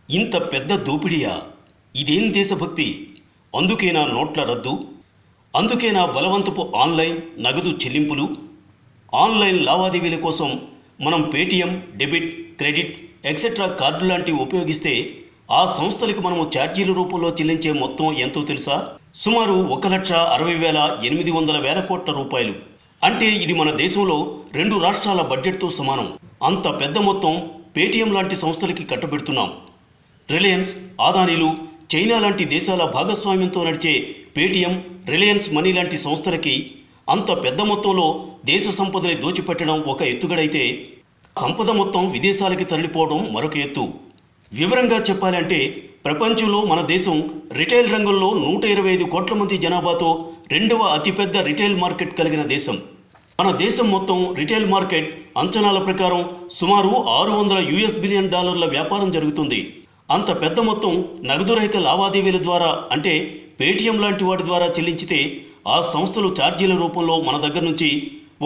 ఇంత పెద్ద దోపిడీయా? ఇదేం దేశభక్తి? అందుకేనా నోట్ల రద్దు? అందుకేనా బలవంతపు ఆన్లైన్ నగదు చెల్లింపులు? ఆన్లైన్ లావాదేవీల కోసం మనం Paytm, debit, credit etcetera card లాంటివి ఉపయోగిస్తే ఆ సంస్థలకు మనము ఛార్జీల రూపంలో చెల్లించే మొత్తం ఎంతో తెలుసా? సుమారు 1,60,800 కోట్ల రూపాయలు. అంటే ఇది మన దేశంలో 2 రాష్ట్రాల బడ్జెట్తో సమానం. అంత పెద్ద మొత్తం పేటీఎం లాంటి సంస్థలకి కట్టబెడుతున్నాం. రిలయన్స్, అదానీలు, చైనా లాంటి దేశాల భాగస్వామ్యంతో నడిచే పేటీఎం, రిలయన్స్ మనీ లాంటి సంస్థలకి అంత పెద్ద మొత్తంలో దేశ సంపదని దోచిపెట్టడం ఒక ఎత్తుగడైతే, సంపద మొత్తం విదేశాలకి తరలిపోవడం మరొక ఎత్తు. వివరంగా చెప్పాలంటే ప్రపంచంలో మన దేశం రిటైల్ రంగంలో 125 కోట్ల మంది జనాభాతో 2వ అతిపెద్ద రిటైల్ మార్కెట్ కలిగిన దేశం. మన దేశం మొత్తం రిటైల్ మార్కెట్ అంచనాల ప్రకారం సుమారు $600 బిలియన్ వ్యాపారం జరుగుతుంది. అంత పెద్ద మొత్తం నగదు రహిత లావాదేవీల ద్వారా, అంటే పేటీఎం లాంటి వాటి ద్వారా చెల్లించితే ఆ సంస్థలు ఛార్జీల రూపంలో మన దగ్గర నుంచి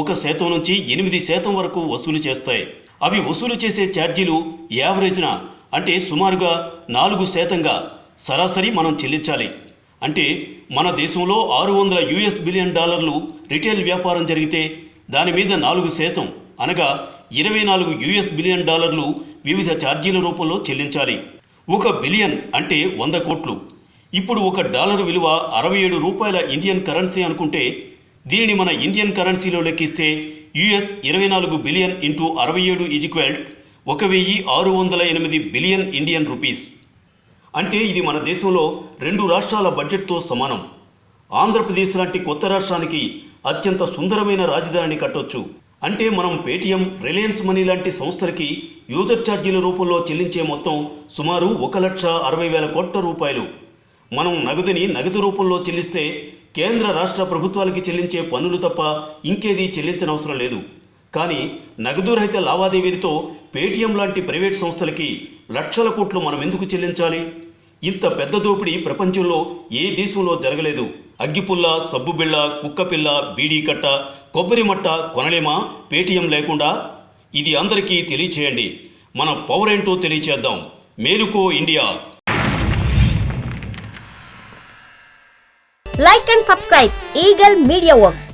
1% నుంచి 8% వరకు వసూలు చేస్తాయి. అవి వసూలు చేసే ఛార్జీలు యావరేజ్న, అంటే సుమారుగా 4%గా సరాసరి మనం చెల్లించాలి. అంటే మన దేశంలో $600 బిలియన్ రిటైల్ వ్యాపారం జరిగితే దాని మీద 4%, అనగా $24 బిలియన్ వివిధ ఛార్జీల రూపంలో చెల్లించాలి. 1 బిలియన్ అంటే 100 కోట్లు. ఇప్పుడు $1 విలువ 67 రూపాయల ఇండియన్ కరెన్సీ అనుకుంటే, దీనిని మన ఇండియన్ కరెన్సీలో లెక్కిస్తే $24 billion into 67 equal 1,608 billion Indian rupees. అంటే ఇది మన దేశంలో 2 రాష్ట్రాల బడ్జెట్తో సమానం. ఆంధ్రప్రదేశ్ లాంటి కొత్త రాష్ట్రానికి అత్యంత సుందరమైన రాజధానిని కట్టొచ్చు. అంటే మనం పేటీఎం, రిలయన్స్ మనీ లాంటి సంస్థలకి యూజర్ ఛార్జీల రూపంలో చెల్లించే మొత్తం సుమారు 1,60,000 కోట్ల రూపాయలు. మనం నగదుని నగదు రూపంలో చెల్లిస్తే కేంద్ర రాష్ట్ర ప్రభుత్వాలకి చెల్లించే పన్నులు తప్ప ఇంకేదీ చెల్లించనవసరం లేదు. కానీ నగదు రహిత లావాదేవీలతో పేటీఎం లాంటి ప్రైవేట్ సంస్థలకి లక్షల కోట్లు మనం ఎందుకు చెల్లించాలి? ఇంత పెద్ద దోపిడీ ప్రపంచంలో ఏ దేశంలో జరగలేదు. అగ్గిపుల్ల, సబ్బుబిళ్ళ, కుక్కపిల్ల, బీడీ కట్ట, కొబ్బరి మట్ట కొనలేమా పేటీఎం లేకుండా? ఇది అందరికీ తెలియచేయండి. మన పవర్ ఏంటో తెలియచేద్దాం. మేలుకో India. Like and subscribe Eagle Media Works.